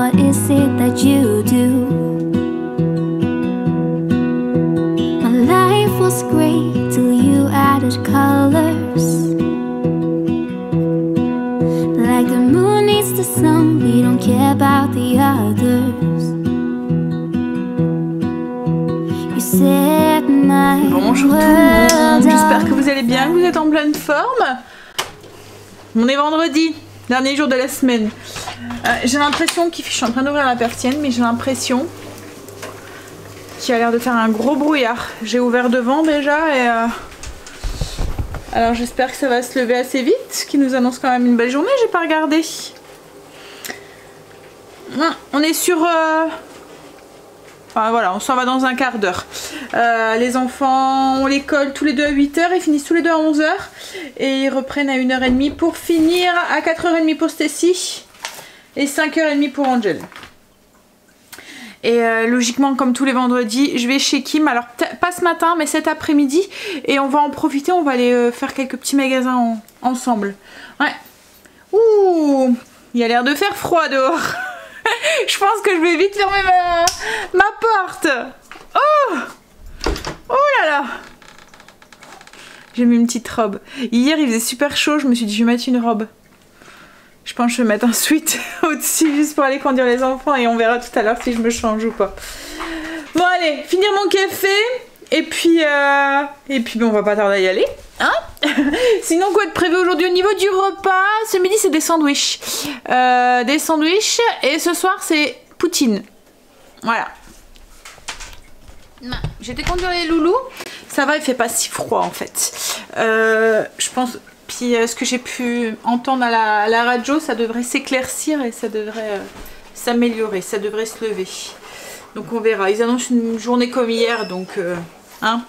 what is it that you do? My life was great till you added colors. Like the moon needs the sun, we don't care about the others. You set my Bonjour tout le monde, j'espère que vous allez bien, que vous êtes en pleine forme. On est vendredi, dernier jour de la semaine. J'ai l'impression je suis en train d'ouvrir la persienne, mais j'ai l'impression qu'il a l'air de faire un gros brouillard. J'ai ouvert devant déjà et alors j'espère que ça va se lever assez vite, ce qui nous annonce quand même une belle journée. J'ai pas regardé. On est sur enfin voilà, on s'en va dans un quart d'heure. Les enfants, on les colle tous les deux à 8 h, ils finissent tous les deux à 11 h et ils reprennent à 1 h 30 pour finir à 4 h 30 pour Stacy et 5 h 30 pour Angel. Et logiquement, comme tous les vendredis, je vais chez Kim, alors pas ce matin mais cet après-midi, et on va en profiter, on va aller faire quelques petits magasins ensemble. Ouais. Ouh, il a l'air de faire froid dehors. Je pense que je vais vite fermer ma porte. Oh, oh là là. J'ai mis une petite robe. Hier il faisait super chaud, je me suis dit je vais mettre une robe. Je pense que je vais mettre un sweat au-dessus juste pour aller conduire les enfants et on verra tout à l'heure si je me change ou pas. Bon allez, finir mon café et puis bon, on va pas tarder à y aller. Hein. Sinon quoi de prévu aujourd'hui au niveau du repas? Ce midi c'est des sandwichs. Des sandwichs et ce soir c'est poutine. Voilà. J'étais conduire les loulous. Ça va, il fait pas si froid en fait. Je pense... Puis ce que j'ai pu entendre à la radio, ça devrait s'éclaircir et ça devrait s'améliorer, ça devrait se lever. Donc on verra. Ils annoncent une journée comme hier, donc hein.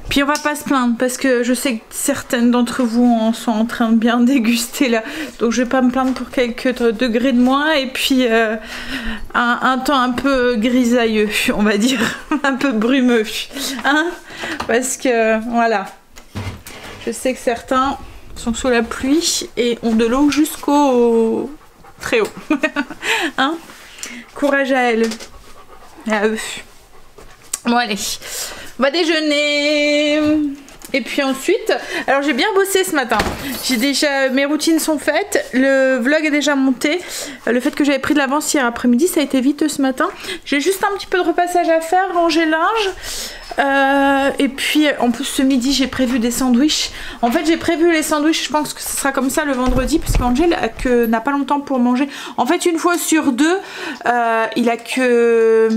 Puis on va pas se plaindre parce que je sais que certaines d'entre vous en sont en train de bien déguster là. Donc je vais pas me plaindre pour quelques degrés de moins et puis un temps un peu grisailleux, on va dire, un peu brumeux, hein. Parce que voilà. Je sais que certains sont sous la pluie et ont de l'eau jusqu'au très haut. Hein? Courage à elles. À eux. Bon allez, on va déjeuner. Et puis ensuite, alors j'ai bien bossé ce matin. J'ai déjà, mes routines sont faites, le vlog est déjà monté. Le fait que j'avais pris de l'avance hier après-midi, ça a été vite ce matin. J'ai juste un petit peu de repassage à faire, ranger le linge. Et puis en plus ce midi j'ai prévu des sandwichs. En fait j'ai prévu les sandwichs, je pense que ce sera comme ça le vendredi, parce qu'Angel n'a pas longtemps pour manger. En fait une fois sur deux, il a que...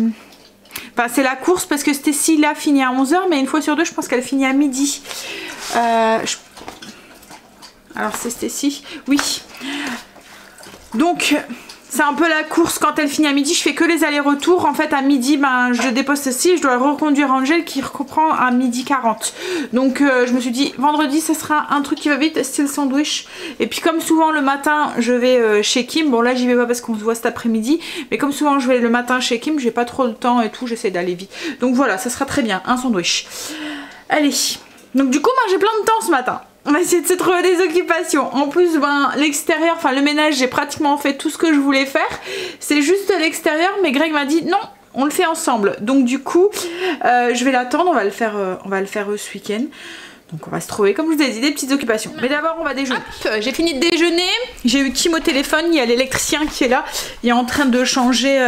Enfin c'est la course parce que Stacy là finit à 11 h, mais une fois sur deux je pense qu'elle finit à midi. Alors c'est Stacy, oui. Donc c'est un peu la course quand elle finit à midi, je fais que les allers-retours. En fait à midi ben, je dépose Stacy, je dois reconduire Angel qui reprend à 12h40. Donc je me suis dit vendredi ce sera un truc qui va vite, c'est le sandwich. Et puis comme souvent le matin je vais chez Kim, bon là j'y vais pas parce qu'on se voit cet après-midi, mais comme souvent je vais le matin chez Kim, j'ai pas trop le temps et tout, j'essaie d'aller vite. Donc voilà, ça sera très bien, un sandwich. Allez, donc du coup moi j'ai plein de temps ce matin. On va essayer de se trouver des occupations. En plus, ben, l'extérieur, enfin le ménage, j'ai pratiquement fait tout ce que je voulais faire. C'est juste l'extérieur, mais Greg m'a dit non, on le fait ensemble. Donc du coup, je vais l'attendre, on va le faire ce week-end. Donc on va se trouver, comme je vous ai dit, des petites occupations. Mais d'abord on va déjeuner. J'ai fini de déjeuner, j'ai eu Kim au téléphone, il y a l'électricien qui est là. Il est en train de changer...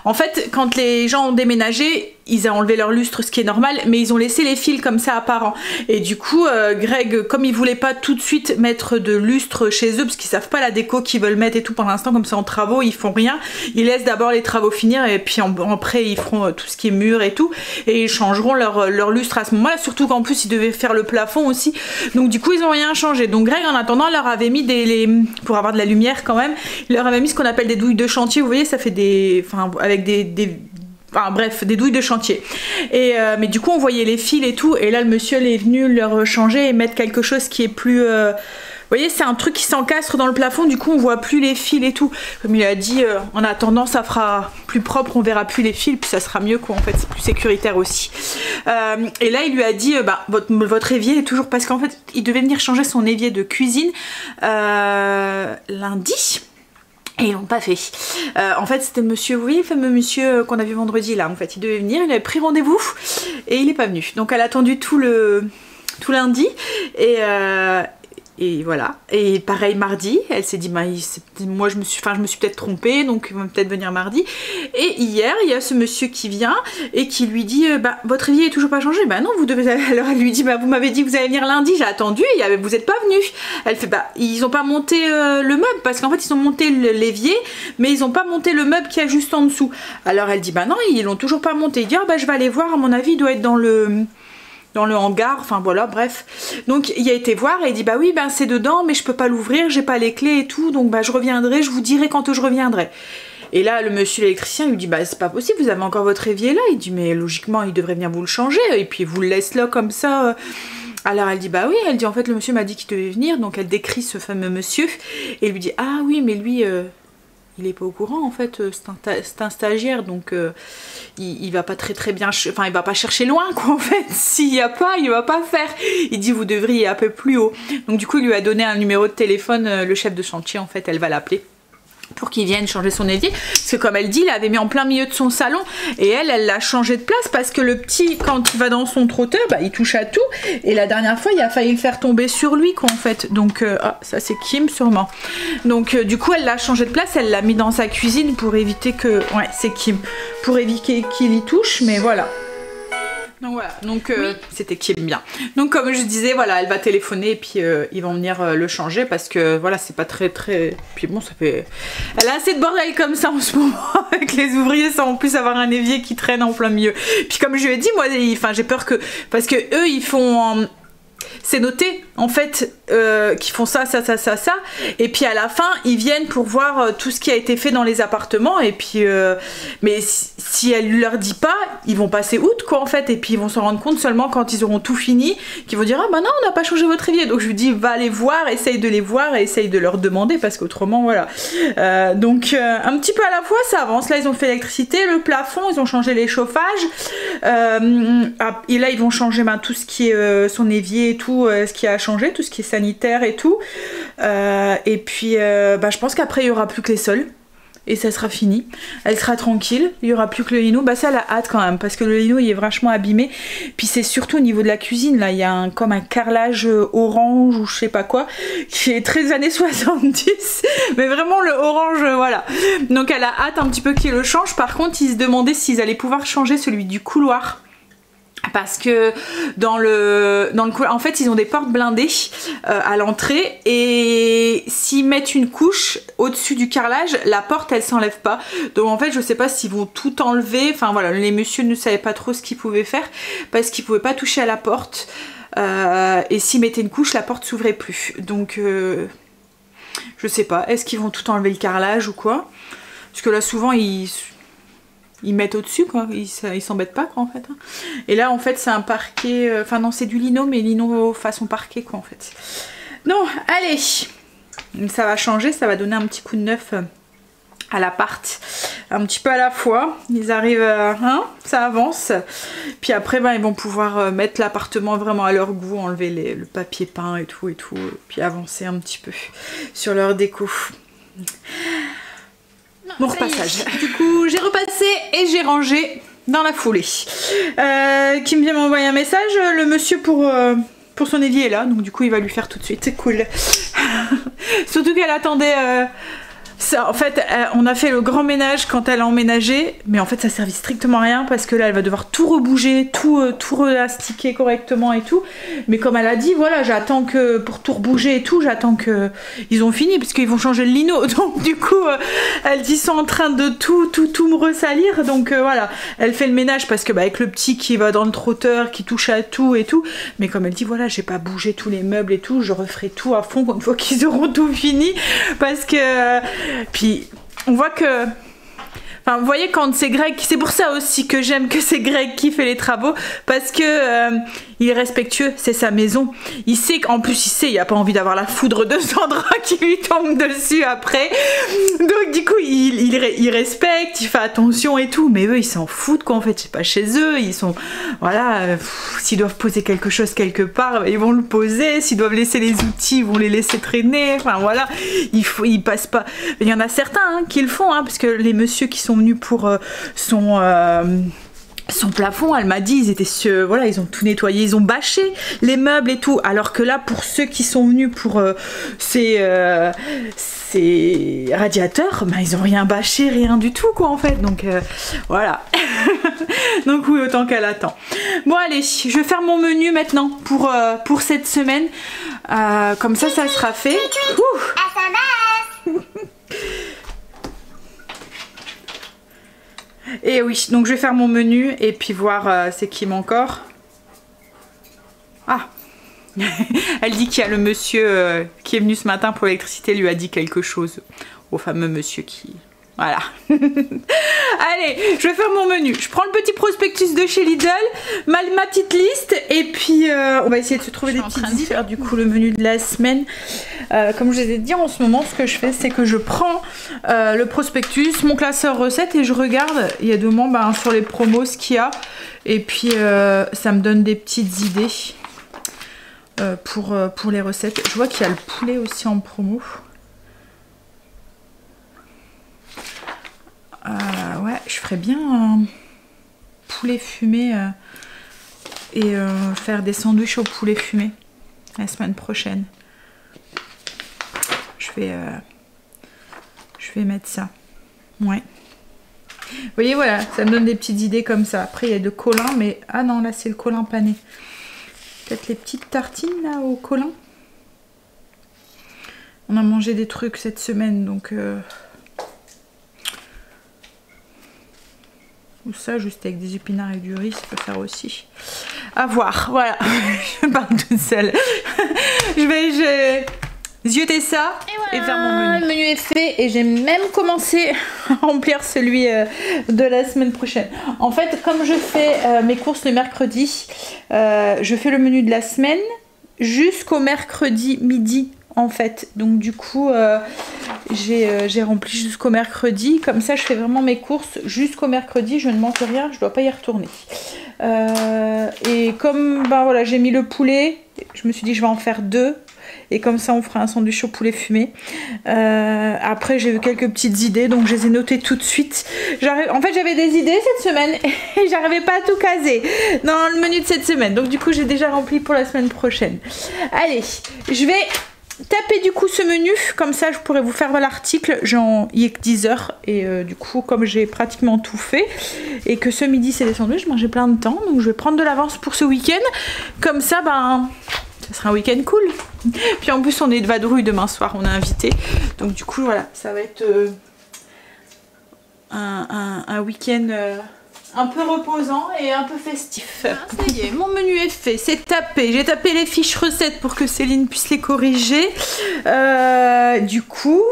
En fait, quand les gens ont déménagé, ils ont enlevé leur lustre, ce qui est normal, mais ils ont laissé les fils comme ça apparents. Et du coup, Greg, comme il voulait pas tout de suite mettre de lustre chez eux, parce qu'ils savent pas la déco qu'ils veulent mettre et tout pour l'instant, comme ça en travaux, ils font rien. Ils laissent d'abord les travaux finir et puis après ils feront tout ce qui est mur et tout. Et ils changeront leur lustre à ce moment-là, surtout qu'en plus ils devaient faire le plafond aussi. Donc du coup, ils ont rien changé. Donc Greg, en attendant, leur avait mis pour avoir de la lumière quand même, il leur avait mis ce qu'on appelle des douilles de chantier. Vous voyez, ça fait des... Enfin, avec enfin bref, des douilles de chantier. Et mais du coup on voyait les fils et tout, et là le monsieur est venu leur changer et mettre quelque chose qui est plus Vous voyez, c'est un truc qui s'encastre dans le plafond, du coup on voit plus les fils et tout. Comme il a dit, en attendant ça fera plus propre, on verra plus les fils, puis ça sera mieux quoi, en fait c'est plus sécuritaire aussi. Et là il lui a dit, votre évier est toujours, parce qu'en fait il devait venir changer son évier de cuisine lundi. Et ils l'ont pas fait. En fait c'était le monsieur, vous voyez le fameux monsieur qu'on a vu vendredi là, en fait il devait venir, il avait pris rendez-vous et il est pas venu. Donc elle a attendu tout lundi et voilà. Et pareil mardi, elle s'est dit bah, moi je me suis peut-être trompée, donc ils vont peut-être venir mardi. Et hier il y a ce monsieur qui vient et qui lui dit bah votre réveil est toujours pas changé. Bah non vous devez. Alors elle lui dit bah vous m'avez dit que vous allez venir lundi, j'ai attendu et vous êtes pas venu. Elle fait bah ils ont pas monté le meuble parce qu'en fait ils ont monté l'évier mais ils ont pas monté le meuble qui est juste en dessous. Alors elle dit bah non ils l'ont toujours pas monté. Il dit bah je vais aller voir, à mon avis il doit être dans le hangar, enfin voilà, bref. Donc il a été voir et il dit bah oui ben c'est dedans mais je peux pas l'ouvrir, j'ai pas les clés et tout, donc bah je reviendrai, je vous dirai quand je reviendrai. Et là le monsieur l'électricien lui dit bah c'est pas possible, vous avez encore votre évier là. Il dit mais logiquement il devrait venir vous le changer et puis il vous le laisse là comme ça. Alors elle dit bah oui, elle dit en fait le monsieur m'a dit qu'il devait venir, donc elle décrit ce fameux monsieur et lui dit ah oui mais lui il est pas au courant en fait, c'est un stagiaire donc il va pas très bien, enfin il va pas chercher loin quoi en fait, s'il y a pas il va pas faire. Il dit vous devriez un peu plus haut. Donc du coup il lui a donné un numéro de téléphone, le chef de chantier en fait, elle va l'appeler pour qu'il vienne changer son évier, parce que comme elle dit, il l'avait mis en plein milieu de son salon et elle l'a changé de place parce que le petit quand il va dans son trotteur bah il touche à tout et la dernière fois il a failli le faire tomber sur lui quoi en fait. Donc ça c'est Kim sûrement. Donc du coup elle l'a changé de place, elle l'a mis dans sa cuisine pour éviter que, ouais c'est Kim, pour éviter qu'il y touche, mais voilà. Donc voilà, donc oui. C'était Kim bien. Donc comme je disais, voilà, elle va téléphoner et puis ils vont venir le changer parce que voilà, c'est pas très. Puis bon, ça fait. Elle a assez de bordel comme ça en ce moment avec les ouvriers sans en plus avoir un évier qui traîne en plein milieu. Puis comme je lui ai dit, moi, enfin j'ai peur que. Parce que eux ils font. C'est noté en fait qu'ils font ça, et puis à la fin ils viennent pour voir tout ce qui a été fait dans les appartements et puis mais si elle leur dit pas ils vont passer outre quoi en fait, et puis ils vont s'en rendre compte seulement quand ils auront tout fini, qu'ils vont dire ah bah non on n'a pas changé votre évier. Donc je lui dis va les voir, essaye de les voir et essaye de leur demander parce qu'autrement voilà. Donc un petit peu à la fois ça avance. Là ils ont fait l'électricité, le plafond, ils ont changé les chauffages et là ils vont changer tout ce qui est son évier et tout, ce qui a changé, tout ce qui est sanitaire et tout. Et puis je pense qu'après il y aura plus que les sols et ça sera fini. Elle sera tranquille, il y aura plus que le lino. Bah ça elle a hâte quand même parce que le lino il est vachement abîmé. Puis c'est surtout au niveau de la cuisine là, il y a comme un carrelage orange ou je sais pas quoi qui est très années 70 mais vraiment le orange voilà. Donc elle a hâte un petit peu qu'il le change. Par contre ils se demandaient s'ils allaient pouvoir changer celui du couloir. Parce que dans le couloir, en fait ils ont des portes blindées à l'entrée et s'ils mettent une couche au-dessus du carrelage, la porte elle s'enlève pas. Donc en fait je sais pas s'ils vont tout enlever, enfin voilà, les messieurs ne savaient pas trop ce qu'ils pouvaient faire parce qu'ils pouvaient pas toucher à la porte et s'ils mettaient une couche la porte s'ouvrait plus. Donc je sais pas, est-ce qu'ils vont tout enlever le carrelage ou quoi? Parce que là souvent ils mettent au-dessus quoi, ils s'embêtent pas quoi en fait. Et là en fait c'est un parquet, enfin non c'est du lino mais lino façon parquet quoi en fait. Non allez, ça va changer, ça va donner un petit coup de neuf à l'appart, un petit peu à la fois. Ils arrivent à, ça avance. Puis après ils vont pouvoir mettre l'appartement vraiment à leur goût, enlever le papier peint et tout, puis avancer un petit peu sur leur déco. Bon repassage. Du coup j'ai repassé et j'ai rangé dans la foulée. Qui me vient m'envoyer un message, le monsieur pour son évier est là, donc du coup il va lui faire tout de suite, c'est cool. Surtout qu'elle attendait ça, en fait on a fait le grand ménage quand elle a emménagé, mais en fait ça servait strictement à rien parce que là elle va devoir tout rebouger, tout relastiquer correctement et tout. Mais comme elle a dit, voilà, j'attends que pour tout rebouger et tout, j'attends que ils ont fini parce qu'ils vont changer le lino. Donc du coup elles y sont en train de tout me ressalir. Donc voilà, elle fait le ménage parce que avec le petit qui va dans le trotteur, qui touche à tout et tout. Mais comme elle dit, voilà, j'ai pas bougé tous les meubles et tout, je referai tout à fond une fois qu'ils auront tout fini parce que puis on voit que, enfin vous voyez quand c'est Greg, c'est pour ça aussi que j'aime que c'est Greg qui fait les travaux parce que il est respectueux, c'est sa maison, il sait qu'en plus il a pas envie d'avoir la foudre de Sandra qui lui tombe dessus après, donc du coup il il respecte, il fait attention et tout, mais eux ils s'en foutent quoi en fait, c'est pas chez eux, ils sont, voilà, s'ils doivent poser quelque chose quelque part, ils vont le poser, s'ils doivent laisser les outils, ils vont les laisser traîner, enfin voilà, ils passent pas, il y en a certains hein, qui le font, hein, parce que les messieurs qui sont venus pour son plafond, elle m'a dit, ils étaient voilà, ils ont tout nettoyé, ils ont bâché les meubles et tout, alors que là pour ceux qui sont venus pour ces radiateurs, bah, ils ont rien bâché, rien du tout quoi en fait, donc voilà. Donc oui, autant qu'elle attend. Bon allez, je vais faire mon menu maintenant pour cette semaine, comme ça sera fait. Et oui, donc je vais faire mon menu et puis voir c'est qui encore. Ah. Elle dit qu'il y a le monsieur qui est venu ce matin pour l'électricité, lui a dit quelque chose au fameux monsieur qui... Voilà. Allez, je vais faire mon menu. Je prends le petit prospectus de chez Lidl, ma petite liste, et puis on va essayer de se trouver des petites idées. Faire du coup le menu de la semaine. Comme je vous ai dit, en ce moment, ce que je fais, c'est que je prends le prospectus, mon classeur recettes, et je regarde, il y a 2 mois, ben, sur les promos ce qu'il y a, et puis ça me donne des petites idées pour les recettes. Je vois qu'il y a le poulet aussi en promo. Ouais, je ferais bien un poulet fumé et faire des sandwichs au poulet fumé la semaine prochaine. Je vais mettre ça. Ouais. Vous voyez, voilà, ça me donne des petites idées comme ça. Après, il y a de colin, mais... Ah non, là, c'est le colin pané. Peut-être les petites tartines, là, au colin. On a mangé des trucs cette semaine, donc... Ou ça, juste avec des épinards et du riz, ça peut faire aussi. À voir, voilà. Je parle toute seule. je vais zioter ça et faire mon menu. Le menu est fait et j'ai même commencé à remplir celui de la semaine prochaine. En fait, comme je fais mes courses le mercredi, je fais le menu de la semaine jusqu'au mercredi midi. En fait, donc du coup j'ai rempli jusqu'au mercredi, comme ça je fais vraiment mes courses jusqu'au mercredi, je ne manque rien, je dois pas y retourner. Et comme ben voilà, j'ai mis le poulet, je me suis dit je vais en faire 2 et comme ça on fera un sandwich au poulet fumé. Après j'ai eu quelques petites idées, donc je les ai notées tout de suite. En fait j'avais des idées cette semaine et j'arrivais pas à tout caser dans le menu de cette semaine, donc du coup j'ai déjà rempli pour la semaine prochaine. Allez, je vais taper du coup ce menu, comme ça je pourrais vous faire l'article, il est que 10 h et du coup comme j'ai pratiquement tout fait et que ce midi c'est des sandwichs, j'ai plein de temps, donc je vais prendre de l'avance pour ce week-end, comme ça ben ça sera un week-end cool. Puis en plus on est de vadrouille demain soir, on est invité, donc du coup voilà, ça va être un week-end un peu reposant et un peu festif. Ah, ça y est, mon menu est fait, c'est tapé. J'ai tapé les fiches recettes pour que Céline puisse les corriger. Du coup,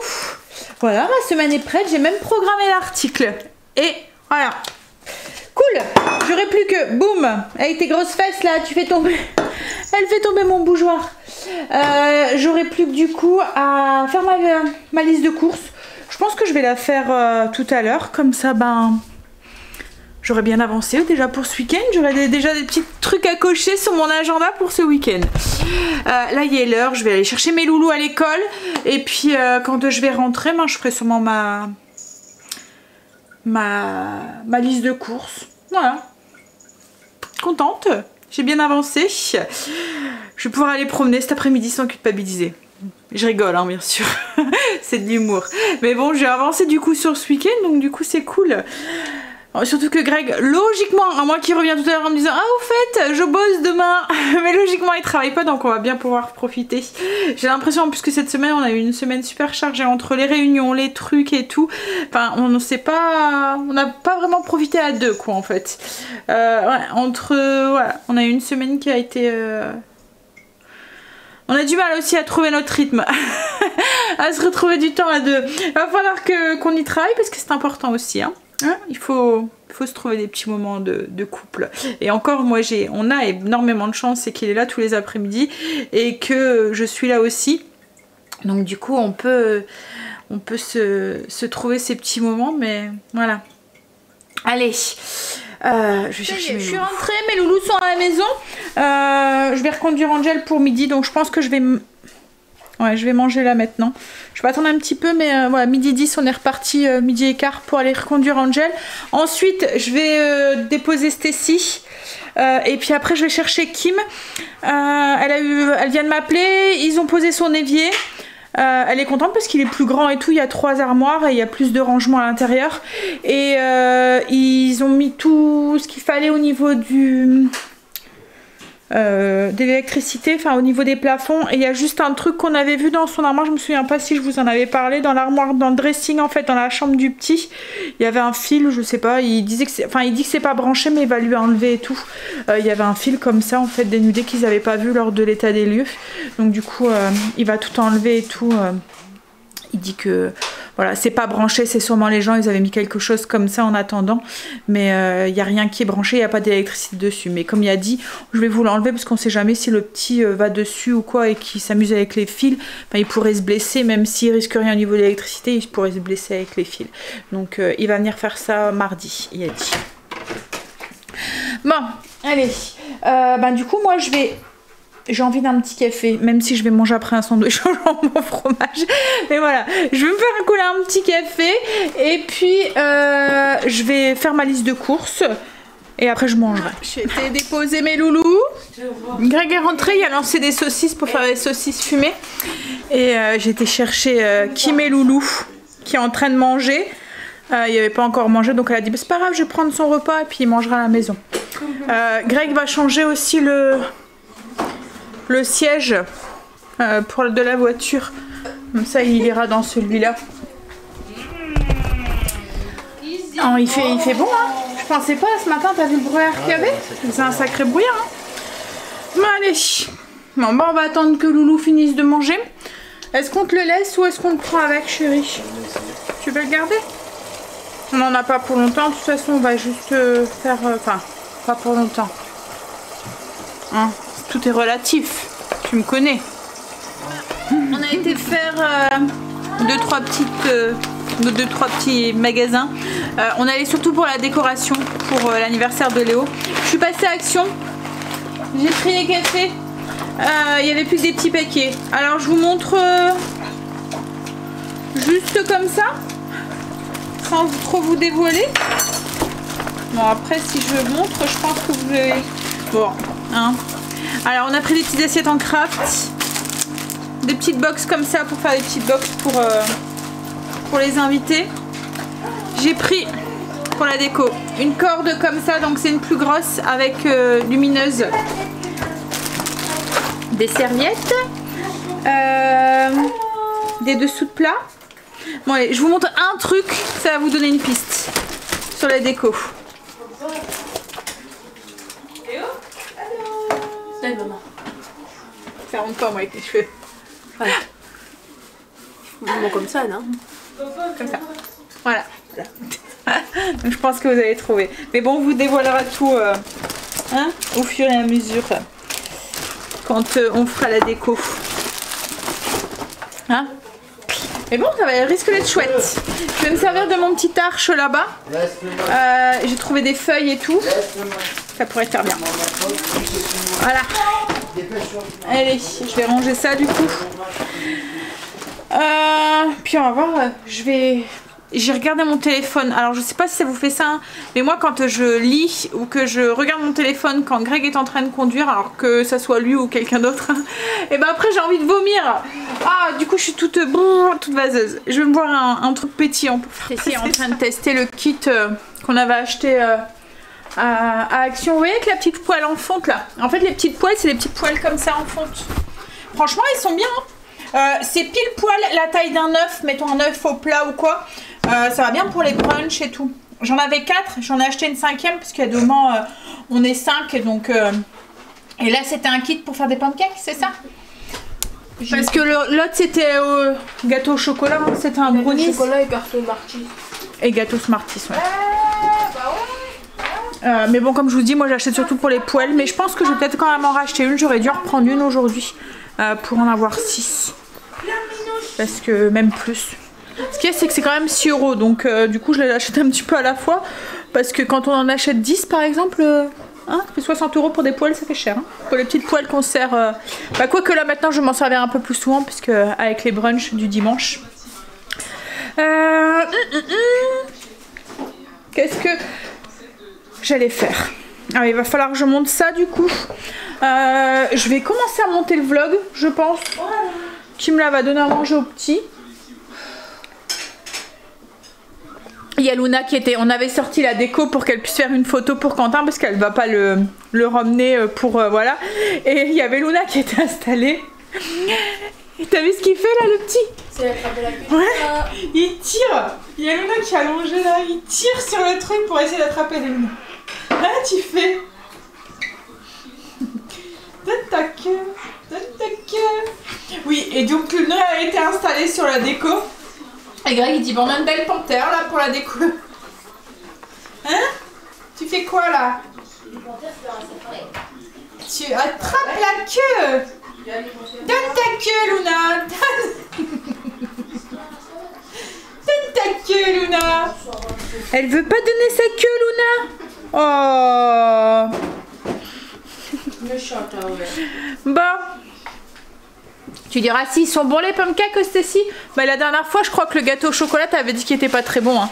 voilà, ma semaine est prête. J'ai même programmé l'article. Et voilà. Cool. J'aurais plus que, boum, avec tes grosses fesses là, tu fais tomber... Elle fait tomber mon bougeoir. J'aurais plus que du coup à faire ma liste de courses. Je pense que je vais la faire tout à l'heure. Comme ça, ben... J'aurais bien avancé déjà pour ce week-end. J'aurais déjà des petits trucs à cocher sur mon agenda pour ce week-end. Là, il est l'heure. Je vais aller chercher mes loulous à l'école. Et puis, quand je vais rentrer, ben, je ferai sûrement ma liste de courses. Voilà. Contente. J'ai bien avancé. Je vais pouvoir aller promener cet après-midi sans culpabiliser. Je rigole, hein, bien sûr. C'est de l'humour. Mais bon, j'ai avancé du coup sur ce week-end. Donc, du coup, c'est cool. Surtout que Greg, logiquement, à moi qui revient tout à l'heure en me disant « Ah, au fait, je bosse demain !» Mais logiquement, il travaille pas, donc on va bien pouvoir profiter. J'ai l'impression, en plus que cette semaine, on a eu une semaine super chargée entre les réunions, les trucs et tout. Enfin, on n'a pas vraiment profité à 2, quoi, en fait. Ouais, voilà, on a eu une semaine qui a été... On a du mal aussi à trouver notre rythme, à se retrouver du temps à 2. Il va falloir qu'on y travaille, parce que c'est important aussi, hein. Il faut se trouver des petits moments de couple. Et encore, moi, on a énormément de chance, c'est qu'il est là tous les après-midi et que je suis là aussi. Donc du coup, on peut on peut se trouver ces petits moments, mais voilà. Allez, je vais chercher mes loulous. Je suis rentrée, mes loulous sont à la maison. Je vais reconduire Angel pour midi, donc je pense que je vais... Ouais, je vais manger là maintenant. Je vais attendre un petit peu, mais voilà, midi 10, on est reparti, midi et quart pour aller reconduire Angel. Ensuite, je vais déposer Stacy. Et puis après, je vais chercher Kim. Elle vient de m'appeler. Ils ont posé son évier. Elle est contente parce qu'il est plus grand et tout. Il y a 3 armoires et il y a plus de rangement à l'intérieur. Et ils ont mis tout ce qu'il fallait au niveau de l'électricité, enfin au niveau des plafonds. Et il y a juste un truc qu'on avait vu dans son armoire, je me souviens pas si je vous en avais parlé, dans l'armoire, dans le dressing en fait, dans la chambre du petit, il y avait un fil, je sais pas, il disait que il dit que c'est pas branché mais il va lui enlever et tout. Il y avait un fil comme ça en fait dénudé qu'ils avaient pas vu lors de l'état des lieux, donc du coup il va tout enlever et tout. Il dit que voilà, c'est pas branché, c'est sûrement les gens, ils avaient mis quelque chose comme ça en attendant, mais il n'y a rien qui est branché, il n'y a pas d'électricité dessus. Mais comme il a dit, je vais vous l'enlever parce qu'on sait jamais si le petit va dessus ou quoi et qu'il s'amuse avec les fils, il pourrait se blesser, même s'il risque rien au niveau de l'électricité, il pourrait se blesser avec les fils. Donc il va venir faire ça mardi, il a dit. Bon, allez, du coup moi j'ai envie d'un petit café, même si je vais manger après un sandwich au jambon au fromage. Mais voilà, je vais me faire couler un petit café. Et puis, je vais faire ma liste de courses. Et après, je mangerai. J'ai été déposer mes loulous. Greg est rentré, il a lancé des saucisses pour faire des saucisses fumées. Et j'ai été chercher Kim et Loulou, qui est en train de manger. Il n'avait pas encore mangé, donc elle a dit, c'est pas grave, je vais prendre son repas et puis il mangera à la maison. Greg va changer aussi le siège de la voiture, comme ça il ira dans celui-là. Oh, il fait bon hein. Je pensais pas ce matin, t'as vu le brouillard qu'il y avait? C'est un sacré brouillard hein. Bon allez, bon, on va attendre que Loulou finisse de manger. Est-ce qu'on te le laisse ou est-ce qu'on le prend avec, chérie? Tu veux le garder? On n'en a pas pour longtemps, de toute façon on va juste faire... Enfin, pas pour longtemps hein. Tout est relatif, tu me connais. On a été faire 2-3 petits magasins. On allait surtout pour la décoration, pour l'anniversaire de Léo. Je suis passée à Action, j'ai pris les cafés. Il n'y avait plus que des petits paquets. Alors je vous montre juste comme ça, sans trop vous dévoiler. Bon après si je montre, je pense que vous avez... Bon, hein. Alors on a pris des petites assiettes en craft, des petites box comme ça pour faire des petites box pour les invités. J'ai pris pour la déco une corde comme ça, donc c'est une plus grosse avec lumineuse, des serviettes, des dessous de plat. Bon allez, je vous montre un truc, ça va vous donner une piste sur la déco. Salut maman. Ça rentre pas moi avec les cheveux. Voilà. Bon, comme ça, non? Comme ça. Voilà. Donc je pense que vous allez trouver. Mais bon, on vous dévoilera tout hein, au fur et à mesure quand on fera la déco. Hein? Mais bon, ça risque d'être chouette. Je vais me servir de mon petit arche là-bas. J'ai trouvé des feuilles et tout. Ça pourrait faire bien. Voilà. Allez, je vais ranger ça du coup. Puis on va voir. J'ai regardé mon téléphone. Alors je sais pas si ça vous fait ça, hein, mais moi quand je lis ou que je regarde mon téléphone quand Greg est en train de conduire, alors que ça soit lui ou quelqu'un d'autre, et ben après j'ai envie de vomir. Ah du coup je suis toute vaseuse. Je vais me boire un truc pétillant pour faire passer. En train de tester le kit qu'on avait acheté à Action. Vous voyez avec la petite poêle en fonte là. En fait les petites poêles c'est des petites poêles comme ça en fonte. Franchement ils sont bien. Hein. C'est pile poil la taille d'un œuf, mettons un œuf au plat ou quoi. Ça va bien pour les brunchs et tout. J'en avais 4, j'en ai acheté une 5e parce qu'il y a 2 mois on est 5 donc et là c'était un kit pour faire des pancakes, c'est ça? Parce que l'autre c'était gâteau au chocolat, hein, c'était un brownie. Chocolat et gâteau Smarties. Et gâteau Smarties, ouais. Mais bon comme je vous dis, moi j'achète surtout pour les poêles, mais je pense que je vais peut-être quand même en racheter une. J'aurais dû en reprendre une aujourd'hui pour en avoir 6. Parce que même plus. Ce qu'il y a, c'est que c'est quand même 6 €. Donc du coup, je l'ai acheté un petit peu à la fois. Parce que quand on en achète 10 par exemple, hein, ça fait 60 € pour des poêles, ça fait cher. Hein. Pour les petites poêles qu'on sert. Bah, quoique là maintenant, je vais m'en servir un peu plus souvent. Puisque avec les brunchs du dimanche. Qu'est-ce que j'allais faire? Ah, il va falloir que je monte ça du coup. Je vais commencer à monter le vlog, je pense. Kim là va donner à manger au petit. Il y a Luna qui était... On avait sorti la déco pour qu'elle puisse faire une photo pour Quentin parce qu'elle va pas le ramener pour... voilà. Et il y avait Luna qui était installée. Et t'as vu ce qu'il fait là, le petit? C'est attraper la queue. Ouais, il tire. Il y a Luna qui est allongée là. Il tire sur le truc pour essayer d'attraper les Luna. Là, tu fais... Donne ta queue. Donne ta queue. Oui, et donc Luna a été installée sur la déco. Et Greg il dit bon, on a une belle panthère là pour la déco. Hein? Tu fais quoi là? Tu attrapes la queue. Donne ta queue Luna. Donne ta queue Luna. Elle veut pas donner sa queue Luna. Oh. Méchante, ouais. Bon. Tu diras si ils sont bons les pancakes, Stacy? Bah la dernière fois je crois que le gâteau au chocolat t'avais dit qu'il était pas très bon hein.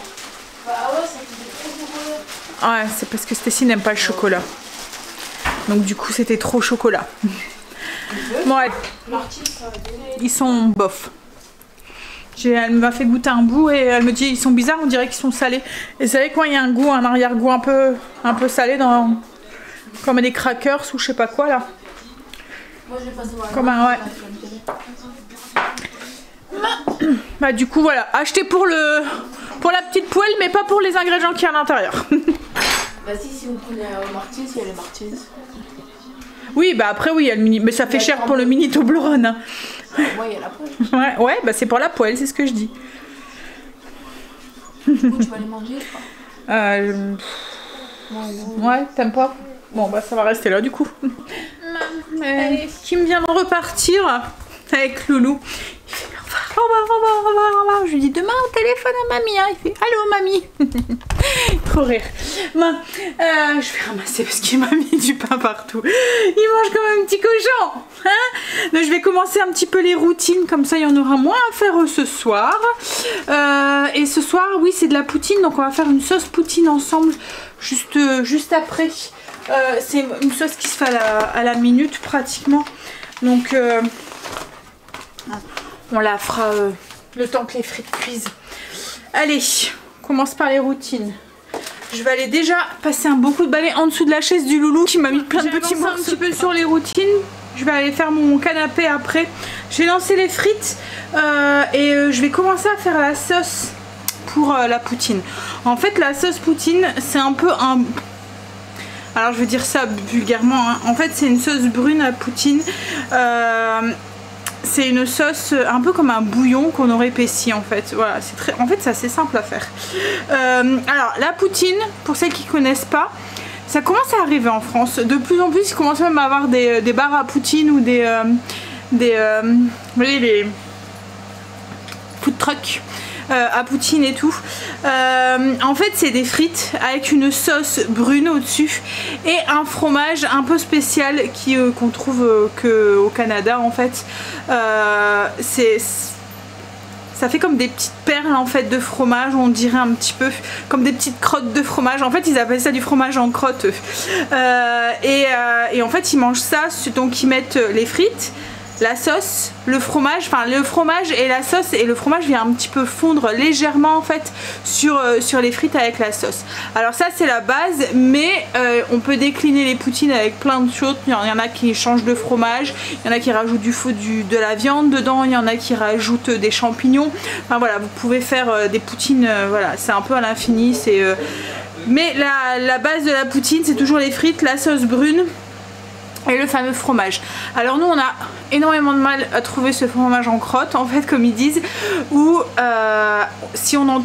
Bah ouais, ça faisait trop chocolat. Ouais, c'est parce que Stacy n'aime pas le chocolat. Donc du coup c'était trop chocolat. Bon ouais. Ils sont bof. Elle m'a fait goûter un bout et elle me dit ils sont bizarres, on dirait qu'ils sont salés. Et vous savez quoi, il y a un goût, un arrière-goût un peu salé dans... Comme des crackers ou je sais pas quoi là. Moi je vais passer voir. Comme un ouais. Bah du coup voilà, acheté pour la petite poêle mais pas pour les ingrédients qu'il y a à l'intérieur. Bah si vous prenez Martins, il y a les Martins. Oui bah après oui il y a le mini, mais ça fait cher pour le mini Toblerone. Hein. Moi il y a la poêle. Ouais bah c'est pour la poêle, c'est ce que je dis. Tu vas les manger je crois. Ouais, t'aimes pas? Bon bah ça va rester là du coup. Qui me vient de repartir avec Loulou. Il fait au revoir. Je lui dis demain au téléphone à mamie. Hein. Il fait allô mamie. Trop rire. Bon, je vais ramasser parce qu'il m'a mis du pain partout. Il mange comme un petit cochon. Hein. Donc je vais commencer un petit peu les routines. Comme ça il y en aura moins à faire ce soir. Et ce soir oui c'est de la poutine. Donc on va faire une sauce poutine ensemble juste après. C'est une sauce qui se fait à la minute pratiquement. Donc on la fera le temps que les frites cuisent. Allez, on commence par les routines. Je vais aller déjà passer un bon coup de balai en dessous de la chaise du Loulou qui m'a mis plein de petits morceaux. Un petit peu sur les routines. Je vais aller faire mon canapé après. Je vais lancer les frites et je vais commencer à faire la sauce pour la poutine. En fait la sauce poutine c'est un peu un... Alors je vais dire ça vulgairement, hein. En fait c'est une sauce brune à poutine. C'est une sauce un peu comme un bouillon qu'on aurait épaissi en fait. Voilà, en fait c'est assez simple à faire. Alors la poutine, pour celles qui ne connaissent pas, ça commence à arriver en France. De plus en plus, il commence même à avoir des bars à poutine ou vous voyez les food trucks. À poutine et tout. En fait c'est des frites avec une sauce brune au dessus et un fromage un peu spécial qu'on trouve qu'au Canada en fait. Ça fait comme des petites perles en fait de fromage, on dirait un petit peu comme des petites crottes de fromage. En fait ils appellent ça du fromage en crotte. Et en fait ils mangent ça, donc ils mettent les frites, la sauce, le fromage et la sauce, et le fromage vient un petit peu fondre légèrement en fait sur les frites avec la sauce. Alors ça c'est la base, mais on peut décliner les poutines avec plein de choses. Il y en a qui changent de fromage, il y en a qui rajoutent de la viande dedans, il y en a qui rajoutent des champignons. Enfin voilà, vous pouvez faire des poutines, voilà, c'est un peu à l'infini. Mais la base de la poutine c'est toujours les frites, la sauce brune et le fameux fromage. Alors nous on a énormément de mal à trouver ce fromage en crotte en fait comme ils disent, ou si on a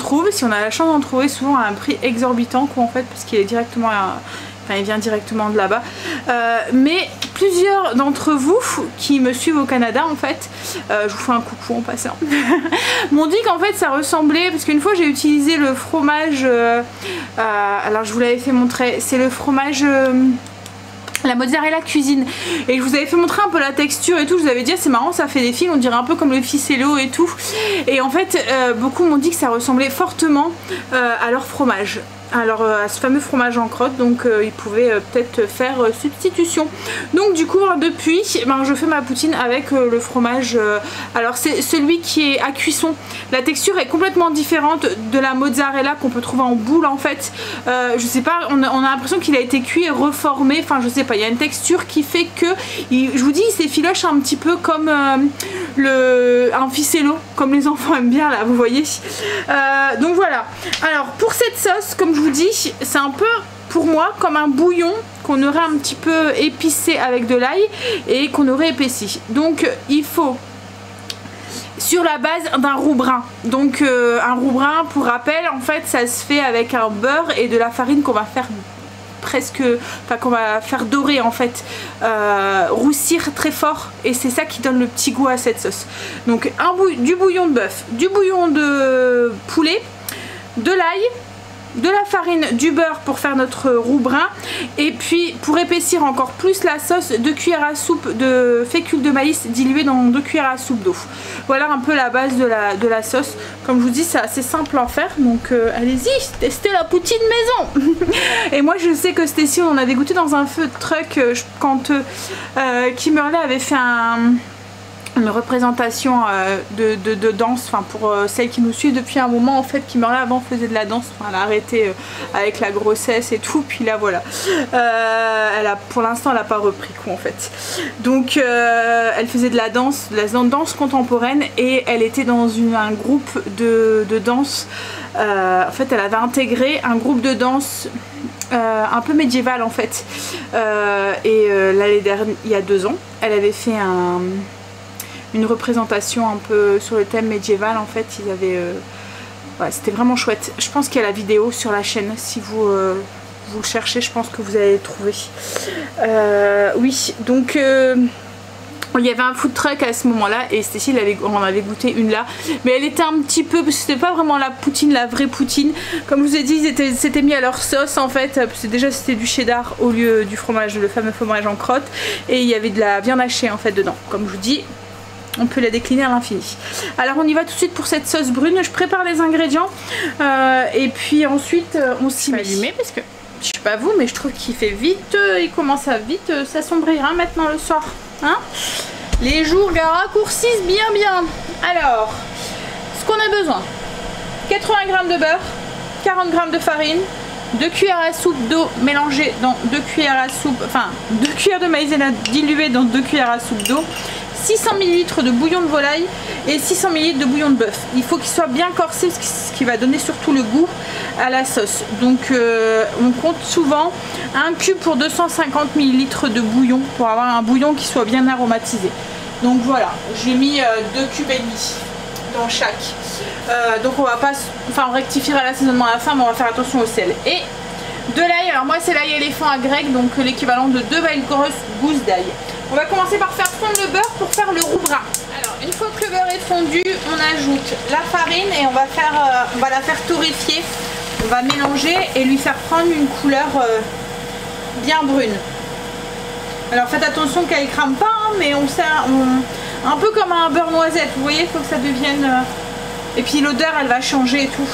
la chance d'en trouver souvent à un prix exorbitant quoi en fait, parce qu'il est directement Enfin, il vient directement de là-bas. Mais plusieurs d'entre vous qui me suivent au Canada, en fait, je vous fais un coucou en passant, m'ont dit qu'en fait ça ressemblait, parce qu'une fois j'ai utilisé le fromage, alors je vous l'avais fait montrer, c'est le fromage... la mozzarella cuisine, et je vous avais fait montrer un peu la texture et tout, je vous avais dit c'est marrant, ça fait des fils, on dirait un peu comme le ficello et tout, et en fait beaucoup m'ont dit que ça ressemblait fortement à leur fromage, alors à ce fameux fromage en crotte, donc ils pouvaient peut-être faire substitution. Donc du coup depuis je fais ma poutine avec le fromage, alors c'est celui qui est à cuisson, la texture est complètement différente de la mozzarella qu'on peut trouver en boule en fait, je sais pas, on a l'impression qu'il a été cuit et reformé, enfin je sais pas, il y a une texture qui fait que, je vous dis, il s'effiloche un petit peu comme un ficello, comme les enfants aiment bien là, vous voyez. Donc voilà, alors pour cette sauce, comme je vous dis, c'est un peu pour moi comme un bouillon qu'on aurait un petit peu épicé avec de l'ail et qu'on aurait épaissi. Donc il faut, sur la base d'un roux brun, donc un roux brun, pour rappel, en fait ça se fait avec un beurre et de la farine qu'on va faire qu'on va faire dorer en fait, roussir très fort, et c'est ça qui donne le petit goût à cette sauce. Donc du bouillon de bœuf, du bouillon de poulet, de l'ail, de la farine, du beurre pour faire notre roux brun, et puis pour épaissir encore plus la sauce, 2 cuillères à soupe de fécule de maïs diluée dans 2 cuillères à soupe d'eau. Voilà un peu la base de la sauce. Comme je vous dis, c'est assez simple à faire, donc allez-y, testez la poutine maison. Et moi je sais que Stacy, on avait goûté dans un food truck quand Kimberly avait fait une représentation de danse, enfin pour celles qui nous suivent depuis un moment, en fait Kimberly avant faisait de la danse, enfin, elle a arrêté avec la grossesse et tout, puis là voilà, pour l'instant elle n'a pas repris quoi en fait, donc elle faisait de la danse contemporaine, et elle était dans un groupe de danse, en fait elle avait intégré un groupe de danse un peu médiéval en fait, et l'année dernière, il y a 2 ans, elle avait fait une représentation un peu sur le thème médiéval en fait. Ils avaient ouais, c'était vraiment chouette. Je pense qu'il y a la vidéo sur la chaîne, si vous le cherchez, je pense que vous allez le trouver. Oui, donc il y avait un food truck à ce moment là, et Stacy on avait goûté une là, mais elle était un petit peu, parce que c'était pas vraiment la poutine, la vraie poutine, comme je vous ai dit, ils s'étaient mis à leur sauce en fait, parce que déjà c'était du cheddar au lieu du fromage, le fameux fromage en crotte, et il y avait de la viande hachée en fait dedans. Comme je vous dis, on peut la décliner à l'infini. Alors on y va tout de suite pour cette sauce brune. Je prépare les ingrédients et puis ensuite on s'y met. Parce que je sais pas vous, mais je trouve qu'il fait vite, il commence à vite s'assombrir hein, maintenant le soir. Hein, les jours raccourcissent bien. Alors, ce qu'on a besoin, 80 g de beurre, 40 g de farine, 2 cuillères à soupe d'eau mélangée dans 2 cuillères à soupe, enfin 2 cuillères de maïzena diluée dans 2 cuillères à soupe d'eau, 600 ml de bouillon de volaille et 600 ml de bouillon de bœuf. Il faut qu'il soit bien corsé, ce qui va donner surtout le goût à la sauce. Donc on compte souvent un cube pour 250 ml de bouillon pour avoir un bouillon qui soit bien aromatisé. Donc voilà, j'ai mis 2 cubes et demi dans chaque. Donc on va pas, enfin on rectifiera l'assaisonnement à la fin, mais on va faire attention au sel. Et de l'ail, alors moi c'est l'ail éléphant à grec, donc l'équivalent de 2 belles grosses gousses d'ail. On va commencer par faire fondre le beurre pour faire le roux brun. Alors une fois que le beurre est fondu, on ajoute la farine et on va la faire torréfier. On va mélanger et lui faire prendre une couleur bien brune. Alors faites attention qu'elle ne crame pas, hein, mais un peu comme un beurre noisette, vous voyez, il faut que ça devienne... Et puis l'odeur elle va changer et tout.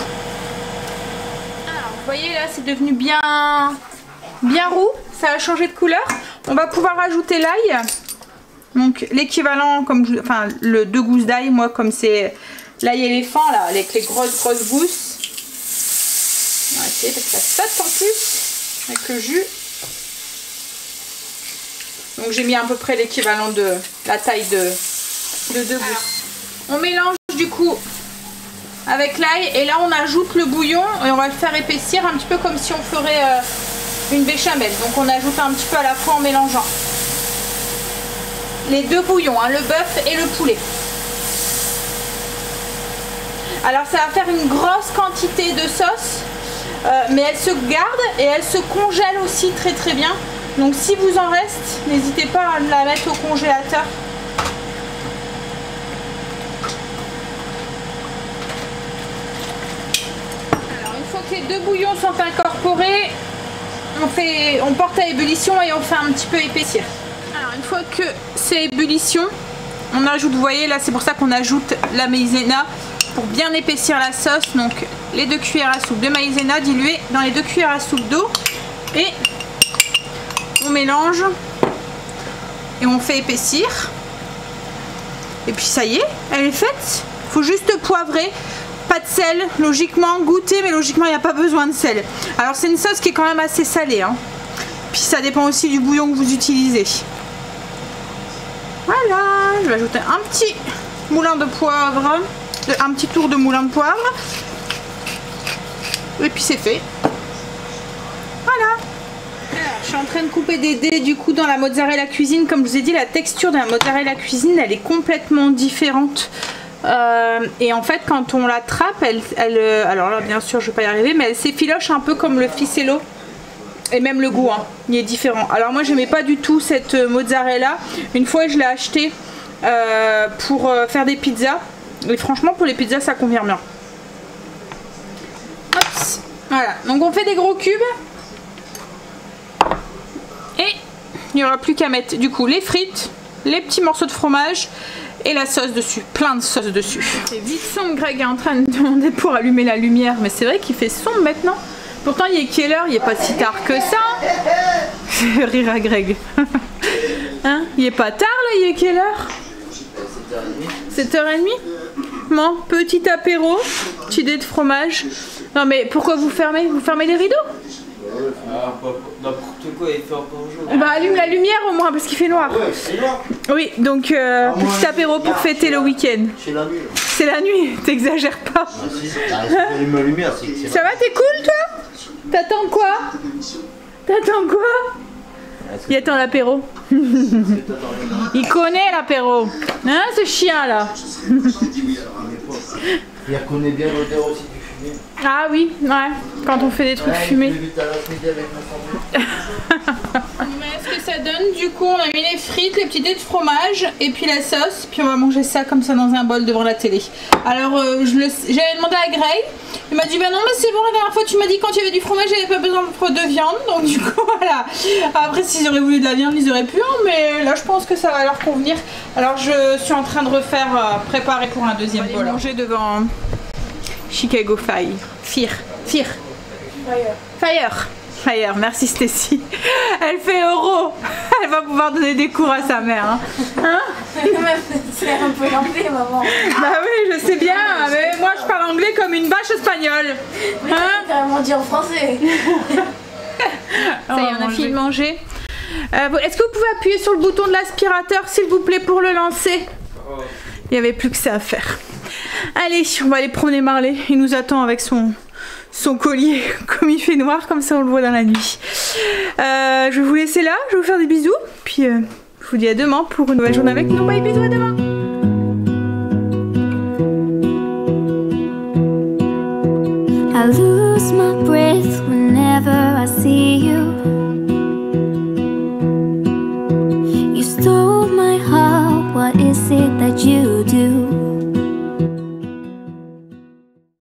Alors vous voyez là c'est devenu bien roux, ça a changé de couleur. On va pouvoir ajouter l'ail, donc l'équivalent, enfin le 2 gousses d'ail, moi comme c'est l'ail éléphant là, avec les grosses gousses. On va essayer parce que ça saute en plus avec le jus. Donc j'ai mis à peu près l'équivalent de la taille de 2 gousses. Alors, on mélange du coup avec l'ail et là on ajoute le bouillon et on va le faire épaissir un petit peu comme si on ferait une béchamel. Donc on ajoute un petit peu à la fois en mélangeant les 2 bouillons, hein, le bœuf et le poulet. Alors ça va faire une grosse quantité de sauce. mais elle se garde et elle se congèle aussi très très bien. Donc si vous en reste, n'hésitez pas à la mettre au congélateur. Alors une fois que les 2 bouillons sont incorporés, on porte à ébullition et on fait un petit peu épaissir. Alors une fois que c'est ébullition, on ajoute, vous voyez là c'est pour ça qu'on ajoute la maïzena pour bien épaissir la sauce. Donc les 2 cuillères à soupe de maïzena diluées dans les 2 cuillères à soupe d'eau et on mélange et on fait épaissir. Et puis ça y est, elle est faite. Faut juste poivrer. Pas de sel, logiquement goûter, mais logiquement il n'y a pas besoin de sel. Alors c'est une sauce qui est quand même assez salée, hein. Puis ça dépend aussi du bouillon que vous utilisez. Voilà, je vais ajouter un petit moulin de poivre, un petit tour de moulin de poivre. Et puis c'est fait. Voilà. Alors, je suis en train de couper des dés du coup dans la mozzarella cuisine. Comme je vous ai dit, la texture de la mozzarella cuisine, elle est complètement différente. Et en fait quand on la trappe alors là bien sûr je vais pas y arriver, mais elle s'effiloche un peu comme le ficello et même le goût hein, il est différent. Alors moi j'aimais pas du tout cette mozzarella, une fois je l'ai acheté pour faire des pizzas et franchement pour les pizzas ça convient bien. Hops. Voilà, donc on fait des gros cubes et il n'y aura plus qu'à mettre du coup les frites, les petits morceaux de fromage et la sauce dessus, plein de sauce dessus. C'est vite sombre, Greg est en train de demander pour allumer la lumière, mais c'est vrai qu'il fait sombre maintenant. Pourtant il est quelle heure? Il n'est pas si tard que ça. Je vais rire à Greg. Hein? Il est pas tard là, il est quelle heure? 7h30. Bon, petit apéro, petit dé de fromage. Non mais pourquoi vous fermez? Vous fermez les rideaux? N'importe quoi, il fait encore jour. Bah allume la lumière au moins parce qu'il fait noir. Ouais, c'est noir. Oui, donc petit apéro pour fêter le week-end. C'est la nuit. C'est la nuit, t'exagères pas. Ah, si, allume la lumière, c'est Ça va, t'es cool toi? T'attends quoi? T'attends quoi? Il attend l'apéro. Il connaît l'apéro. Hein, ce chien là? Il reconnaît bien l'odeur aussi du fumier. Ah oui, ouais, quand on fait des trucs fumés. Mais ce que ça donne, du coup, on a mis les frites, les petits dés de fromage et puis la sauce. Puis on va manger ça comme ça dans un bol devant la télé. Alors, j'avais demandé à Gray. Il m'a dit, bah non, mais c'est bon, la dernière fois tu m'as dit quand il y avait du fromage, j'avais pas besoin de viande. Donc du coup, voilà. Après, s'ils auraient voulu de la viande, ils auraient pu. Hein, mais là, je pense que ça va leur convenir. Alors, je suis en train de refaire, préparer pour un deuxième bol. Manger devant Chicago Fire. Fire, merci Stacy. Elle fait euro. Elle va pouvoir donner des cours à sa mère. Hein? C'est un peu l'anglais, maman. Bah oui, je sais bien, mais moi je parle anglais comme une vache espagnole. Mais t'as carrément dit en français. Ça y est, on a fini de manger. Est-ce que vous pouvez appuyer sur le bouton de l'aspirateur, s'il vous plaît, pour le lancer? Il n'y avait plus que ça à faire. Allez, on va aller promener Marley. Il nous attend avec son collier, comme il fait noir, comme ça on le voit dans la nuit. Je vais vous laisser là, je vais vous faire des bisous. Puis je vous dis à demain pour une nouvelle journée avec nous. Bye, bisous, à demain. I lose my breath.